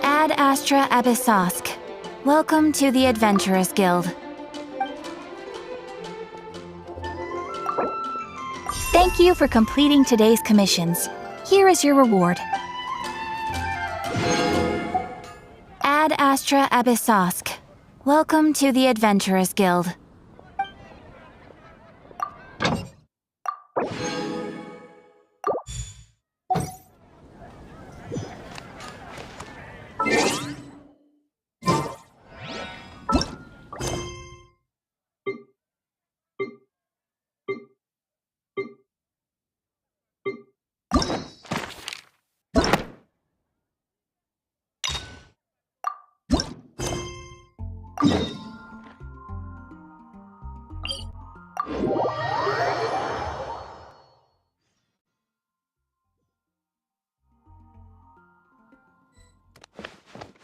Ad Astra Abyssosk. Welcome to the Adventurers Guild. Thank you for completing today's commissions. Here is your reward. Ad Astra Abyssosk. Welcome to the Adventurers Guild.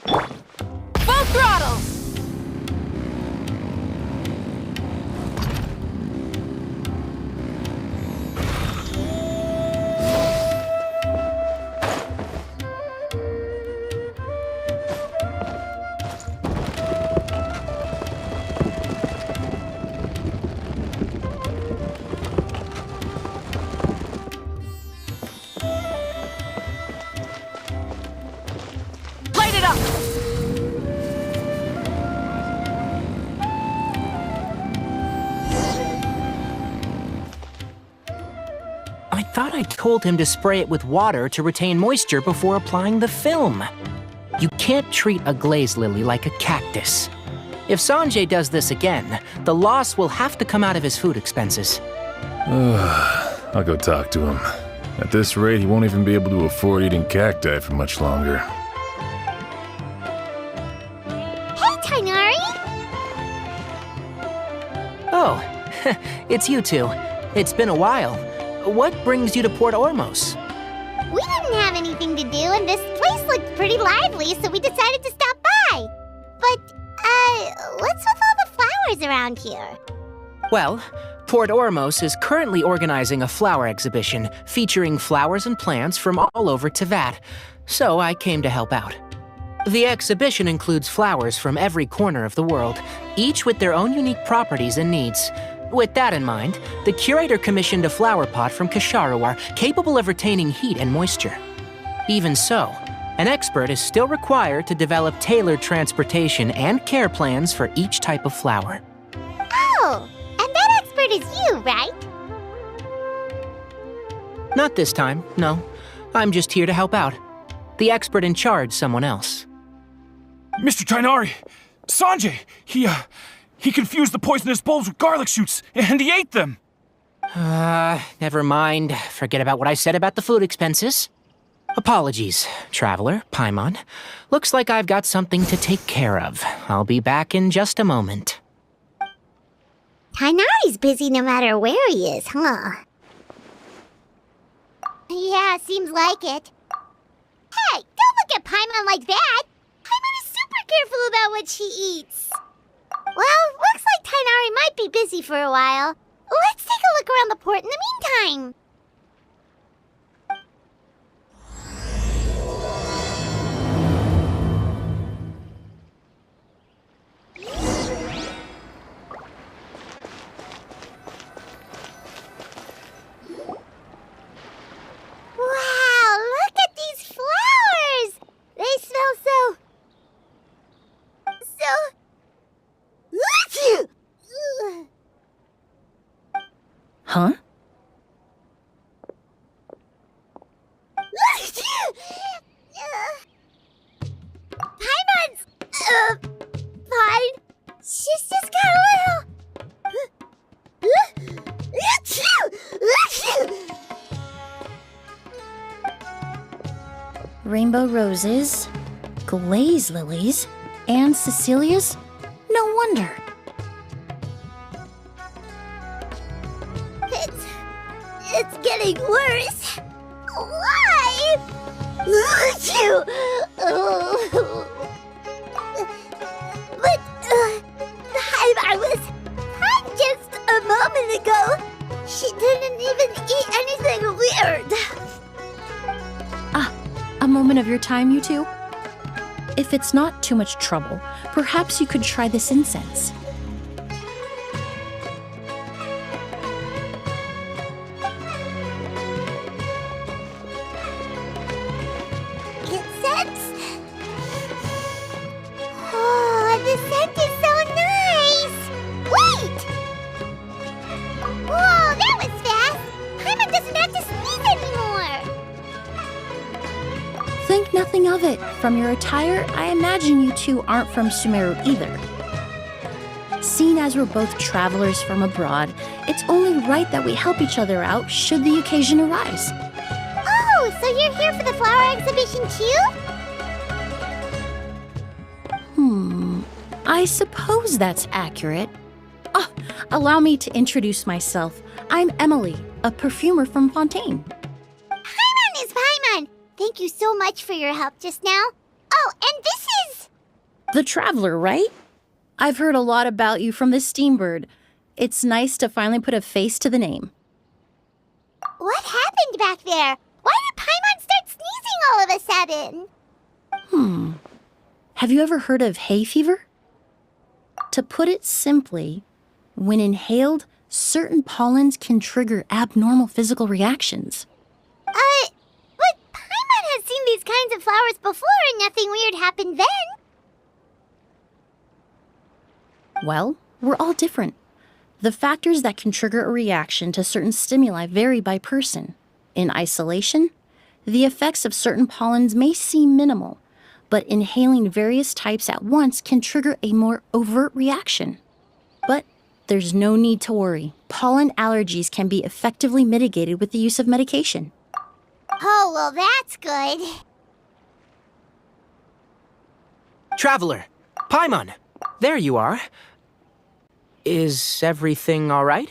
Full throttle! Light it up! I thought I told him to spray it with water to retain moisture before applying the film. You can't treat a glaze lily like a cactus. If Sanjay does this again, the loss will have to come out of his food expenses. I'll go talk to him. At this rate, he won't even be able to afford eating cacti for much longer. Hey, Tainari! Oh, it's you two. It's been a while. What brings you to Port Ormos? We didn't have anything to do, and this place looked pretty lively, so we decided to stop by. But, what's with all the flowers around here? Well, Port Ormos is currently organizing a flower exhibition featuring flowers and plants from all over Teyvat, so I came to help out. The exhibition includes flowers from every corner of the world, each with their own unique properties and needs. With that in mind, the curator commissioned a flower pot from Kasharawar capable of retaining heat and moisture. Even so, an expert is still required to develop tailored transportation and care plans for each type of flower. Oh, and that expert is you, right? Not this time, no. I'm just here to help out. The expert in charge, someone else. Mr. Tainari! Sanjay! He confused the poisonous bulbs with garlic shoots, and he ate them! Never mind. Forget about what I said about the food expenses. Apologies, Traveler, Paimon. Looks like I've got something to take care of. I'll be back in just a moment. Tainari's busy no matter where he is, huh? Yeah, seems like it. Hey, don't look at Paimon like that! Paimon is super careful about what she eats. Well, looks like Tainari might be busy for a while. Let's take a look around the port in the meantime. Wow, look at these flowers! They smell so... Huh? Paimon's... fine. She's just got a little... Rainbow roses, glaze lilies, and Cecilia's? No wonder. It's getting worse. Why? Achoo! But the Paimon was fine just a moment ago. She didn't even eat anything weird. A moment of your time, you two? If it's not too much trouble, perhaps you could try this incense. Incense? Oh, the scent is so nice! Wait! Whoa, that was fast! Paimon doesn't have to sneeze anymore! Think nothing of it. From your attire, I imagine you two aren't from Sumeru either. Seeing as we're both travelers from abroad, it's only right that we help each other out should the occasion arise. Oh, so you're here for the flower exhibition too? I suppose that's accurate. Oh, allow me to introduce myself. I'm Emilie, a perfumer from Fontaine. Paimon is Paimon! Thank you so much for your help just now. Oh, and this is... The Traveler, right? I've heard a lot about you from the Steambird. It's nice to finally put a face to the name. What happened back there? Why did Paimon start sneezing all of a sudden? Have you ever heard of hay fever? To put it simply, when inhaled, certain pollens can trigger abnormal physical reactions. But Paimon has seen these kinds of flowers before and nothing weird happened then. Well, we're all different. The factors that can trigger a reaction to certain stimuli vary by person. In isolation, the effects of certain pollens may seem minimal, but inhaling various types at once can trigger a more overt reaction. But there's no need to worry. Pollen allergies can be effectively mitigated with the use of medication. Oh, well, that's good. Traveler, Paimon, there you are. Is everything all right?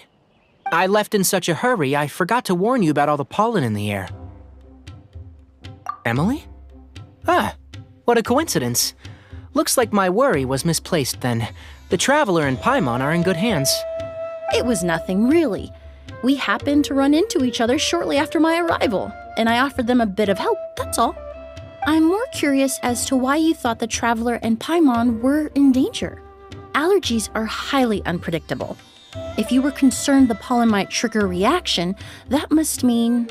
I left in such a hurry, I forgot to warn you about all the pollen in the air. Emilie? Ah, what a coincidence. Looks like my worry was misplaced then. The Traveler and Paimon are in good hands. It was nothing, really. We happened to run into each other shortly after my arrival, and I offered them a bit of help, that's all. I'm more curious as to why you thought the Traveler and Paimon were in danger. Allergies are highly unpredictable. If you were concerned the pollen might trigger a reaction, that must mean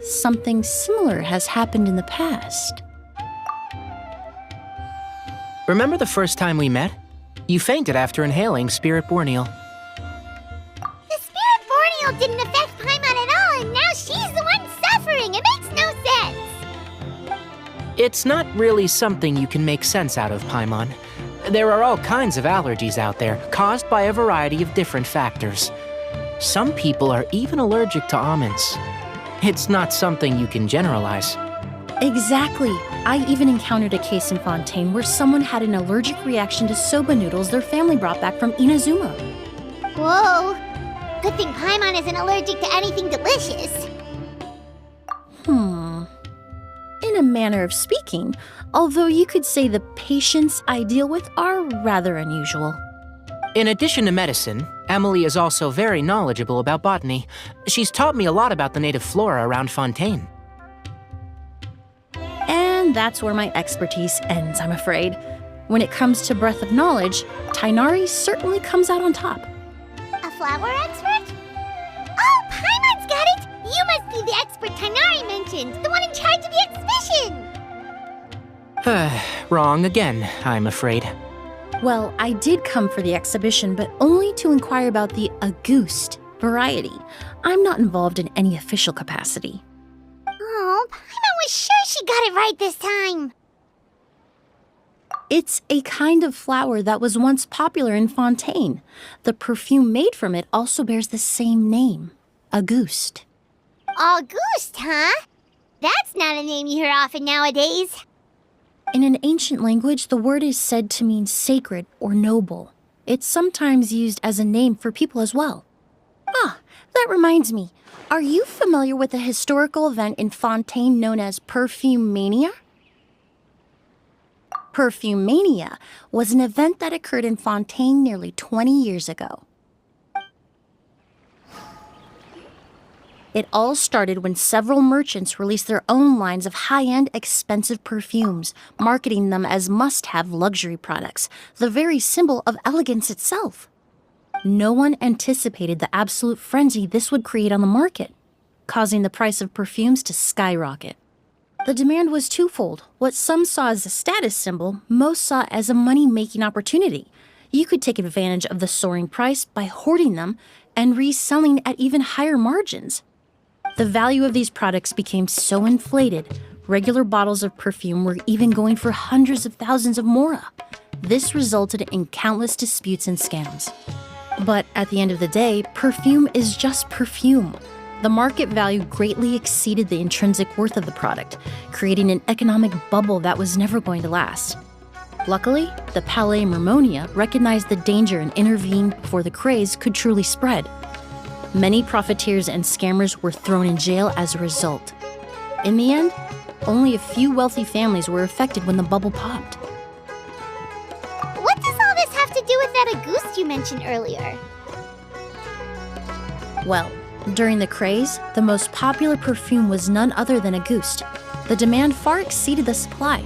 something similar has happened in the past. Remember the first time we met? You fainted after inhaling Spirit Borneal. The Spirit Borneal didn't affect Paimon at all, and now she's the one suffering. It makes no sense. It's not really something you can make sense out of, Paimon. There are all kinds of allergies out there, caused by a variety of different factors. Some people are even allergic to almonds. It's not something you can generalize. Exactly. I even encountered a case in Fontaine where someone had an allergic reaction to soba noodles their family brought back from Inazuma. Whoa. Good thing Paimon isn't allergic to anything delicious. In a manner of speaking, although you could say the patients I deal with are rather unusual. In addition to medicine, Emilie is also very knowledgeable about botany. She's taught me a lot about the native flora around Fontaine. And that's where my expertise ends, I'm afraid. When it comes to breadth of knowledge, Tighnari certainly comes out on top. A flower expert? Oh, Paimon's got it! You must be the expert Tighnari mentioned, the one in charge of the exhibition! Wrong again, I'm afraid. Well, I did come for the exhibition, but only to inquire about the Auguste variety. I'm not involved in any official capacity. Oh, Paimon was sure she got it right this time. It's a kind of flower that was once popular in Fontaine. The perfume made from it also bears the same name, Auguste. Auguste, huh? That's not a name you hear often nowadays. In an ancient language, the word is said to mean sacred or noble. It's sometimes used as a name for people as well. Ah, That reminds me, are you familiar with a historical event in Fontaine known as Perfume Mania? Perfume Mania was an event that occurred in Fontaine nearly 20 years ago. It all started when several merchants released their own lines of high-end, expensive perfumes, marketing them as must-have luxury products, the very symbol of elegance itself. No one anticipated the absolute frenzy this would create on the market, causing the price of perfumes to skyrocket. The demand was twofold. What some saw as a status symbol, most saw as a money-making opportunity. You could take advantage of the soaring price by hoarding them and reselling at even higher margins. The value of these products became so inflated, regular bottles of perfume were even going for hundreds of thousands of mora. This resulted in countless disputes and scams. But at the end of the day, perfume is just perfume. The market value greatly exceeded the intrinsic worth of the product, creating an economic bubble that was never going to last. Luckily, the Palais Mermonia recognized the danger and intervened before the craze could truly spread. Many profiteers and scammers were thrown in jail as a result. In the end, only a few wealthy families were affected when the bubble popped. What does all this have to do with that Auguste you mentioned earlier? Well, during the craze, the most popular perfume was none other than Auguste. The demand far exceeded the supply,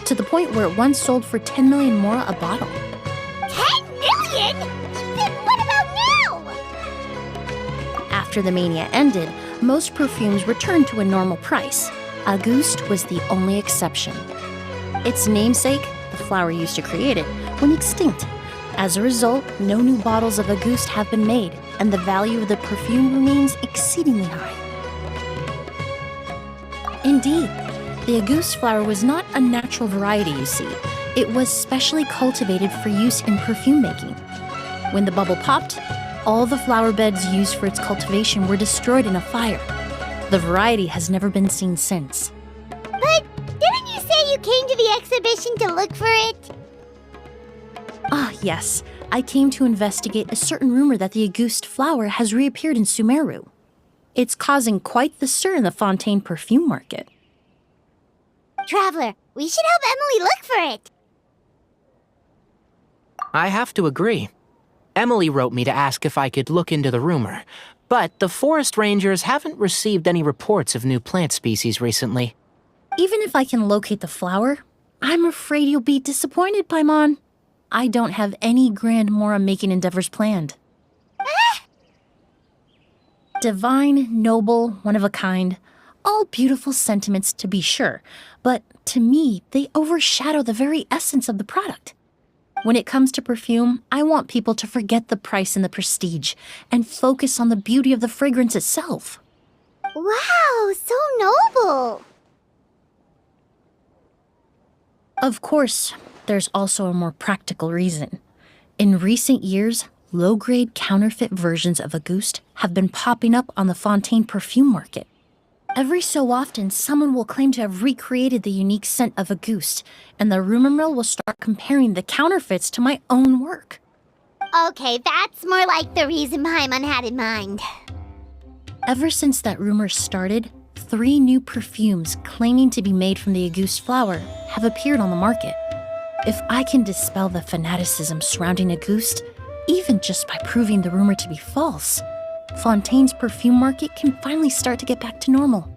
to the point where it once sold for 10 million mora a bottle. 10 million? Then what about now? After the mania ended, most perfumes returned to a normal price. Auguste was the only exception. Its namesake, the flower used to create it, went extinct. As a result, no new bottles of Auguste have been made, and the value of the perfume remains exceedingly high. Indeed, the Auguste flower was not a natural variety, you see. It was specially cultivated for use in perfume making. When the bubble popped, all the flower beds used for its cultivation were destroyed in a fire. The variety has never been seen since. But didn't you say you came to the exhibition to look for it? Ah, yes. I came to investigate a certain rumor that the Auguste flower has reappeared in Sumeru. It's causing quite the stir in the Fontaine perfume market. Traveler, we should help Emilie look for it. I have to agree. Emilie wrote me to ask if I could look into the rumor, but the forest rangers haven't received any reports of new plant species recently. Even if I can locate the flower, I'm afraid you'll be disappointed, Paimon. I don't have any grand mora-making endeavors planned. Divine, noble, one of a kind, all beautiful sentiments to be sure, but to me, they overshadow the very essence of the product. When it comes to perfume, I want people to forget the price and the prestige and focus on the beauty of the fragrance itself. Wow, so noble. Of course, there's also a more practical reason. In recent years, low-grade counterfeit versions of Auguste have been popping up on the Fontaine perfume market. Every so often, someone will claim to have recreated the unique scent of Auguste, and the rumor mill will start comparing the counterfeits to my own work. Okay, that's more like the reason Paimon had in mind. Ever since that rumor started, 3 new perfumes claiming to be made from the Auguste flower have appeared on the market. If I can dispel the fanaticism surrounding Auguste, even just by proving the rumor to be false, Fontaine's perfume market can finally start to get back to normal.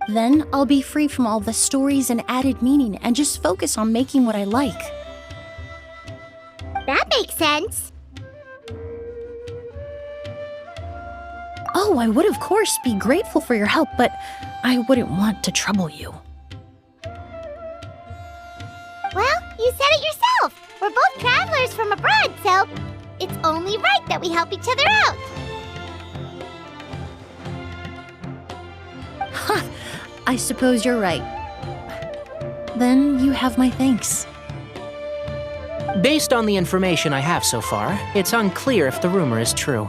Then I'll be free from all the stories and added meaning and just focus on making what I like. That makes sense. Oh, I would of course be grateful for your help, but I wouldn't want to trouble you. Well, you said it yourself. We're both travelers from abroad, so it's only right that we help each other out. Huh, I suppose you're right. Then you have my thanks. Based on the information I have so far, it's unclear if the rumor is true.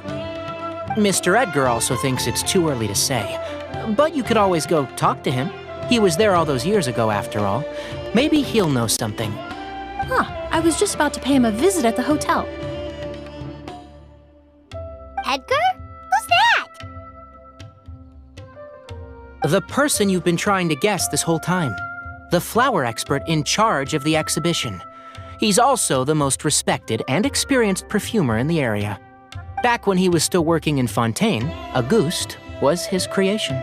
Mr. Edgar also thinks it's too early to say, but you could always go talk to him. He was there all those years ago, after all. Maybe he'll know something. Huh, I was just about to pay him a visit at the hotel. Edgar? Who's that? The person you've been trying to guess this whole time. The flower expert in charge of the exhibition. He's also the most respected and experienced perfumer in the area. Back when he was still working in Fontaine, Auguste was his creation.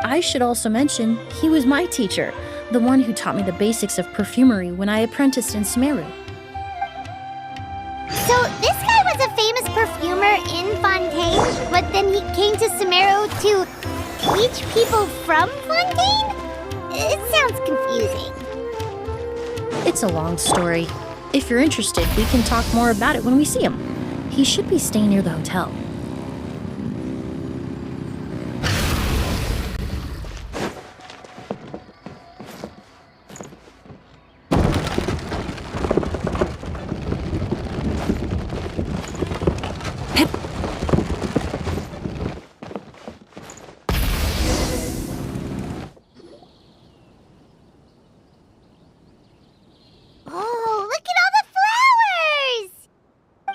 I should also mention, he was my teacher, the one who taught me the basics of perfumery when I apprenticed in Sumeru. So this guy was a famous perfumer in Fontaine, but then he came to Sumeru to teach people from Fontaine? It sounds confusing. It's a long story. If you're interested, we can talk more about it when we see him. He should be staying near the hotel.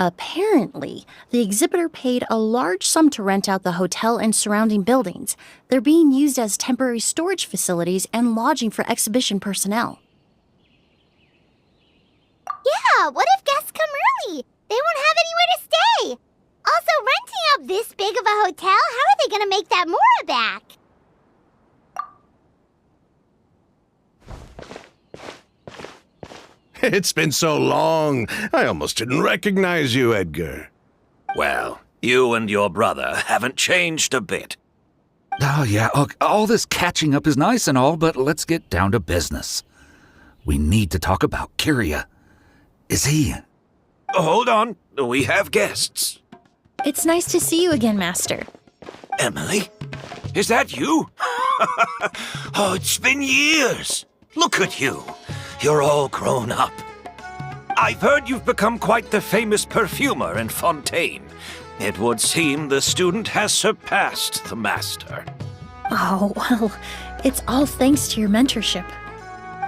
Apparently, the exhibitor paid a large sum to rent out the hotel and surrounding buildings. They're being used as temporary storage facilities and lodging for exhibition personnel. Yeah, what if guests come early? They won't have anywhere to stay. Also, renting out this big of a hotel, how are they going to make that more back? It's been so long, I almost didn't recognize you, Edgar. Well, you and your brother haven't changed a bit. Oh, yeah, look, all this catching up is nice and all, but let's get down to business. We need to talk about Kyria. Is he... Hold on, we have guests. It's nice to see you again, Master. Emilie? Is that you? Oh, it's been years. Look at you. You're all grown up. I've heard you've become quite the famous perfumer in Fontaine. It would seem the student has surpassed the master. Oh, well, it's all thanks to your mentorship.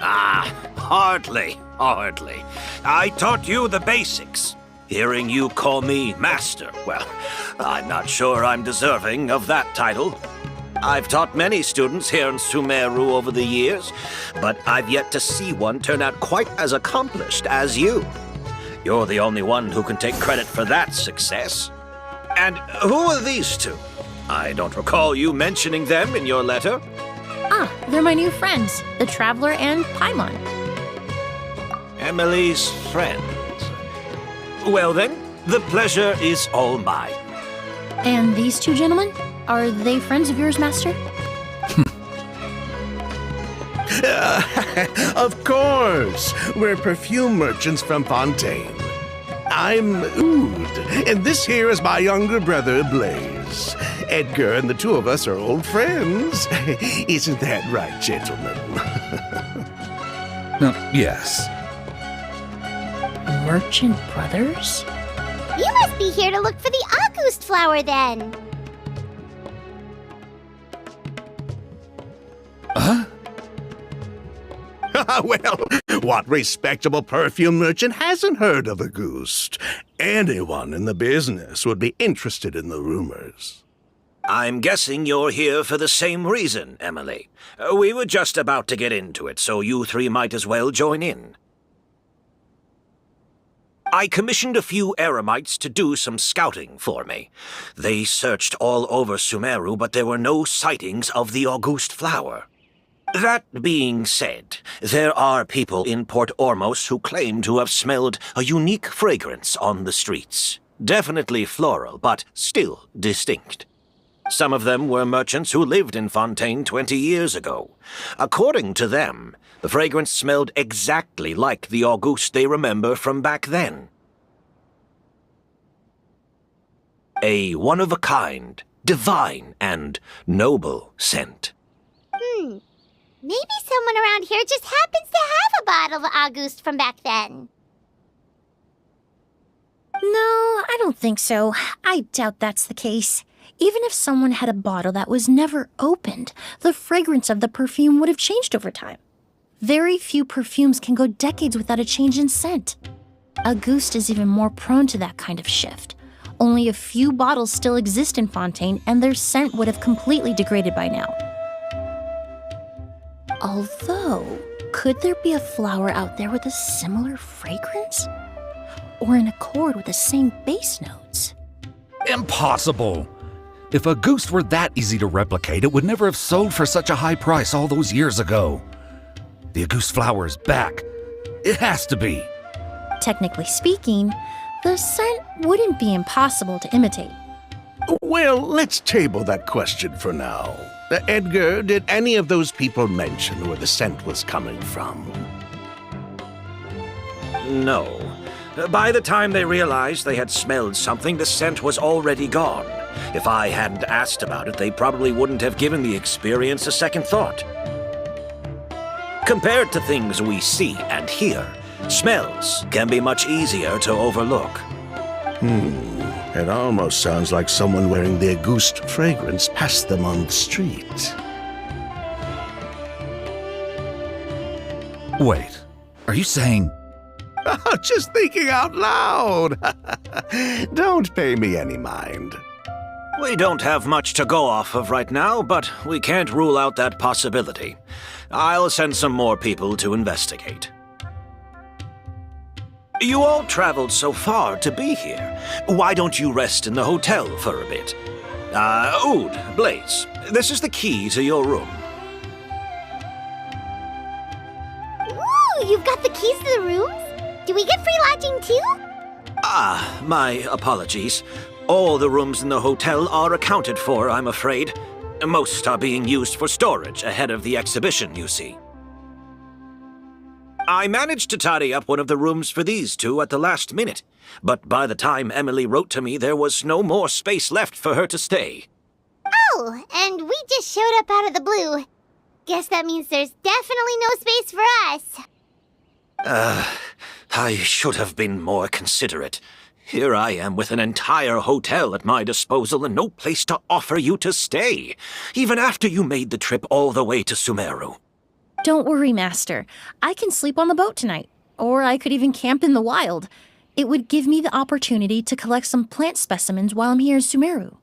Ah, hardly. I taught you the basics. Hearing you call me master, well, I'm not sure I'm deserving of that title. I've taught many students here in Sumeru over the years, but I've yet to see one turn out quite as accomplished as you. You're the only one who can take credit for that success. And who are these two? I don't recall you mentioning them in your letter. Ah, they're my new friends, the Traveler and Paimon. Emilie's friends. Well then, the pleasure is all mine. And these two gentlemen? Are they friends of yours, Master? Of course! We're perfume merchants from Fontaine. I'm Oud, and this here is my younger brother, Blaze. Edgar and the two of us are old friends. Isn't that right, gentlemen? Yes. Merchant brothers? You must be here to look for the Auguste flower, then. Huh? Well, what respectable perfume merchant hasn't heard of Auguste? Anyone in the business would be interested in the rumors. I'm guessing you're here for the same reason, Emilie. We were just about to get into it, so you three might as well join in. I commissioned a few eremites to do some scouting for me. They searched all over Sumeru, but there were no sightings of the Auguste flower. That being said, there are people in Port Ormos who claim to have smelled a unique fragrance on the streets. Definitely floral, but still distinct. Some of them were merchants who lived in Fontaine 20 years ago. According to them, the fragrance smelled exactly like the Auguste they remember from back then. A one-of-a-kind, divine, and noble scent. Maybe someone around here just happens to have a bottle of Auguste from back then. No, I don't think so. I doubt that's the case. Even if someone had a bottle that was never opened, the fragrance of the perfume would have changed over time. Very few perfumes can go decades without a change in scent. Auguste is even more prone to that kind of shift. Only a few bottles still exist in Fontaine, and their scent would have completely degraded by now. Although, could there be a flower out there with a similar fragrance? Or in accord with the same bass notes? Impossible! If a goose were that easy to replicate, it would never have sold for such a high price all those years ago. The goose flower is back. It has to be. Technically speaking, the scent wouldn't be impossible to imitate. Well, let's table that question for now. Edgar, did any of those people mention where the scent was coming from? No. By the time they realized they had smelled something, the scent was already gone. If I hadn't asked about it, they probably wouldn't have given the experience a second thought. Compared to things we see and hear, smells can be much easier to overlook. It almost sounds like someone wearing the Auguste fragrance passed them on the street. Wait, are you saying... Just thinking out loud. Don't pay me any mind. We don't have much to go off of right now, but we can't rule out that possibility. I'll send some more people to investigate. You all traveled so far to be here. Why don't you rest in the hotel for a bit? Oud, Blaze, this is the key to your room. Ooh, you've got the keys to the rooms? Do we get free lodging too? My apologies. All the rooms in the hotel are accounted for, I'm afraid. Most are being used for storage ahead of the exhibition, you see. I managed to tidy up one of the rooms for these two at the last minute, but by the time Emilie wrote to me, there was no more space left for her to stay. Oh, and we just showed up out of the blue. Guess that means there's definitely no space for us. I should have been more considerate. Here I am with an entire hotel at my disposal and no place to offer you to stay, even after you made the trip all the way to Sumeru. Don't worry, Master. I can sleep on the boat tonight, or I could even camp in the wild. It would give me the opportunity to collect some plant specimens while I'm here in Sumeru.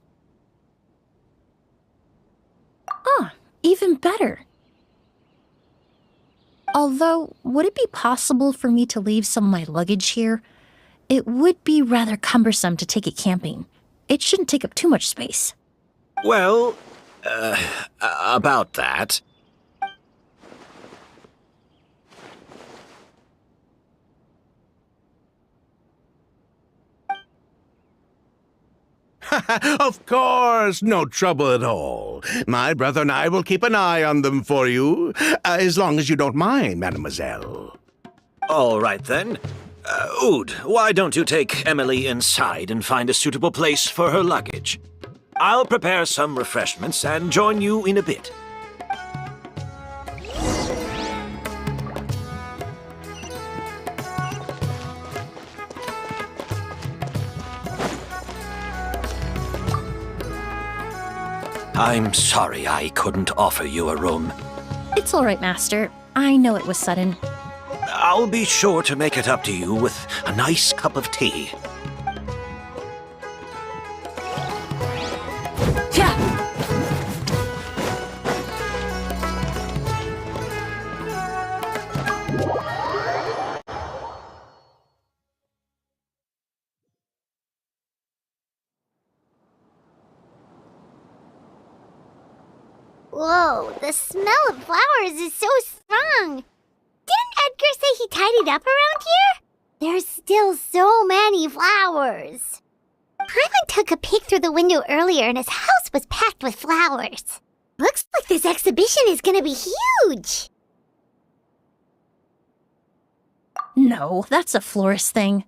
Ah, even better. Although, would it be possible for me to leave some of my luggage here? It would be rather cumbersome to take it camping. It shouldn't take up too much space. Well, about that... Of course, no trouble at all. My brother and I will keep an eye on them for you, as long as you don't mind, mademoiselle. All right, then. Oud, why don't you take Emilie inside and find a suitable place for her luggage? I'll prepare some refreshments and join you in a bit. I'm sorry I couldn't offer you a room. It's all right, Master. I know it was sudden. I'll be sure to make it up to you with a nice cup of tea. Whoa, the smell of flowers is so strong. Didn't Edgar say he tidied up around here? There's still so many flowers. Hyman took a peek through the window earlier and his house was packed with flowers. Looks like this exhibition is gonna be huge. No, that's a florist thing.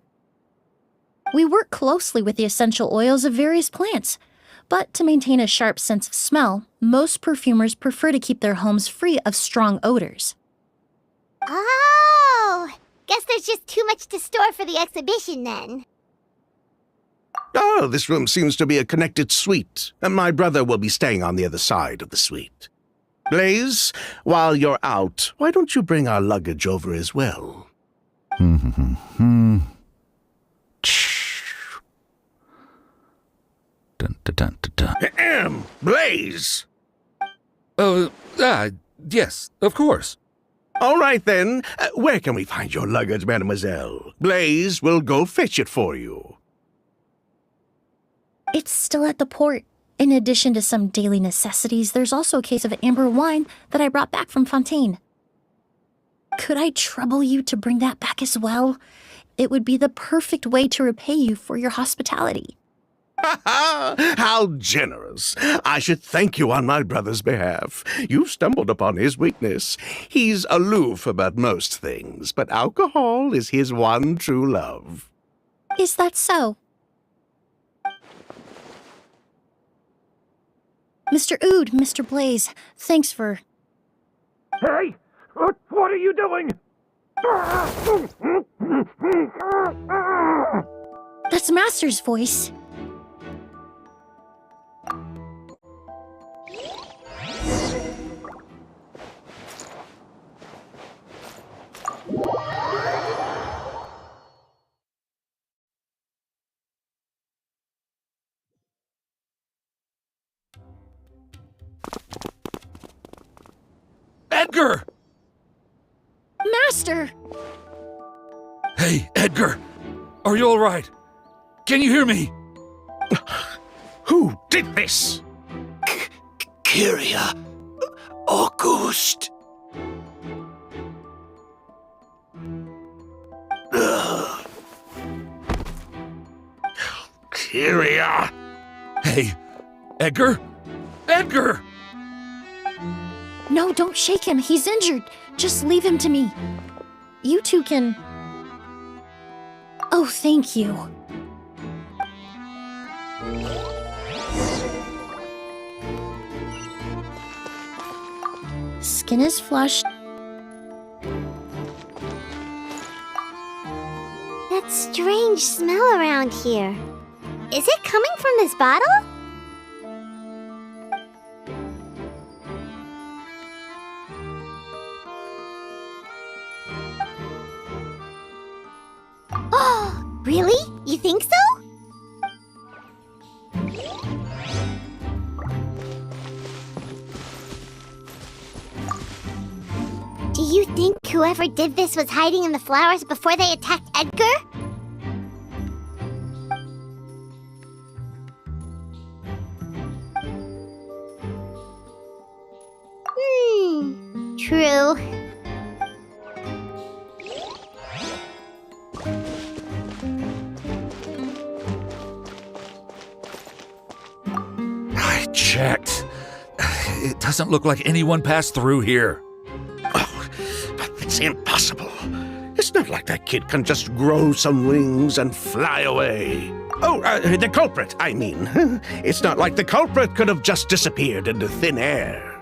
We work closely with the essential oils of various plants, but to maintain a sharp sense of smell, most perfumers prefer to keep their homes free of strong odors. Oh, guess there's just too much to store for the exhibition then. Oh, this room seems to be a connected suite, and my brother will be staying on the other side of the suite. Blaze, while you're out, why don't you bring our luggage over as well? Dun, dun, dun, dun, dun. Blaze! Yes, of course. All right, then. Where can we find your luggage, mademoiselle? Blaze will go fetch it for you. It's still at the port. In addition to some daily necessities, there's also a case of amber wine that I brought back from Fontaine. Could I trouble you to bring that back as well? It would be the perfect way to repay you for your hospitality. How generous. I should thank you on my brother's behalf. You stumbled upon his weakness. He's aloof about most things, but alcohol is his one true love. Is that so? Mr. Ood, Mr. Blaze, thanks for... Hey! What are you doing? That's Master's voice. Edgar! Master! Hey, Edgar! Are you all right? Can you hear me? Who did this? Kyria. Auguste. Kyria! Hey, Edgar? Edgar! No, don't shake him. He's injured. Just leave him to me. You two can... Oh, thank you. Skin is flushed. That strange smell around here. Is it coming from this bottle? Oh, really? You think so? Do you think whoever did this was hiding in the flowers before they attacked Edgar? True. I checked. It doesn't look like anyone passed through here. Oh, but it's impossible. It's not like that kid can just grow some wings and fly away. Oh, the culprit, I mean. It's not like the culprit could have just disappeared into thin air.